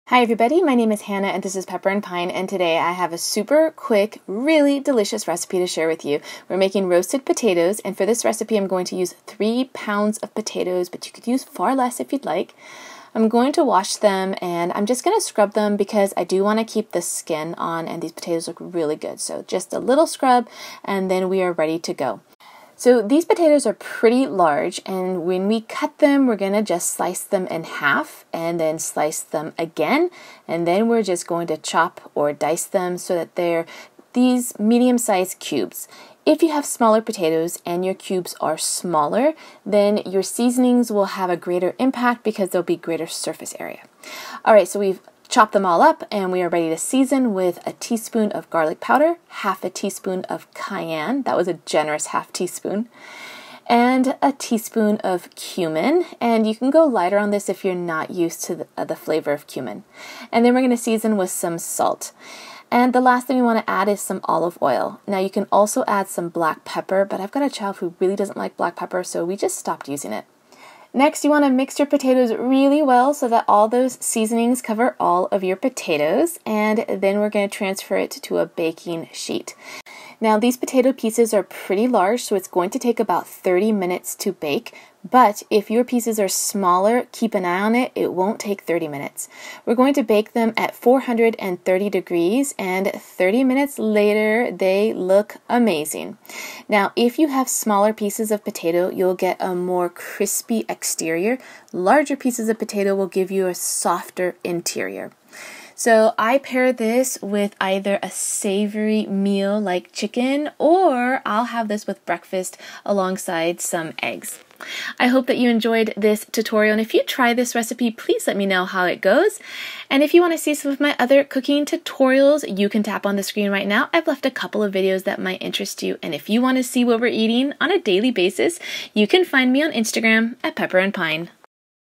Hi everybody, my name is Hannah and this is Pepper and Pine, and today I have a super quick, really delicious recipe to share with you. We're making roasted potatoes, and for this recipe I'm going to use 3 pounds of potatoes, but you could use far less if you'd like. I'm going to wash them and I'm just going to scrub them because I do want to keep the skin on, and these potatoes look really good. So just a little scrub and then we are ready to go. So these potatoes are pretty large, and when we cut them, we're going to just slice them in half and then slice them again, and then we're just going to chop or dice them so that they're these medium-sized cubes. If you have smaller potatoes and your cubes are smaller, then your seasonings will have a greater impact because there'll be greater surface area. Alright, so we've chop them all up and we are ready to season with a teaspoon of garlic powder, half a teaspoon of cayenne, that was a generous half teaspoon, and a teaspoon of cumin, and you can go lighter on this if you're not used to the flavor of cumin. And then we're going to season with some salt. And the last thing we want to add is some olive oil. Now you can also add some black pepper, but I've got a child who really doesn't like black pepper, so we just stopped using it. Next, you want to mix your potatoes really well so that all those seasonings cover all of your potatoes, and then we're going to transfer it to a baking sheet. Now, these potato pieces are pretty large, so it's going to take about 30 minutes to bake, but if your pieces are smaller, keep an eye on it, it won't take 30 minutes. We're going to bake them at 430 degrees, and 30 minutes later, they look amazing. Now, if you have smaller pieces of potato, you'll get a more crispy exterior. Larger pieces of potato will give you a softer interior. So I pair this with either a savory meal like chicken, or I'll have this with breakfast alongside some eggs. I hope that you enjoyed this tutorial, and if you try this recipe, please let me know how it goes. And if you want to see some of my other cooking tutorials, you can tap on the screen right now. I've left a couple of videos that might interest you, and if you want to see what we're eating on a daily basis, you can find me on Instagram at Pepper and Pine.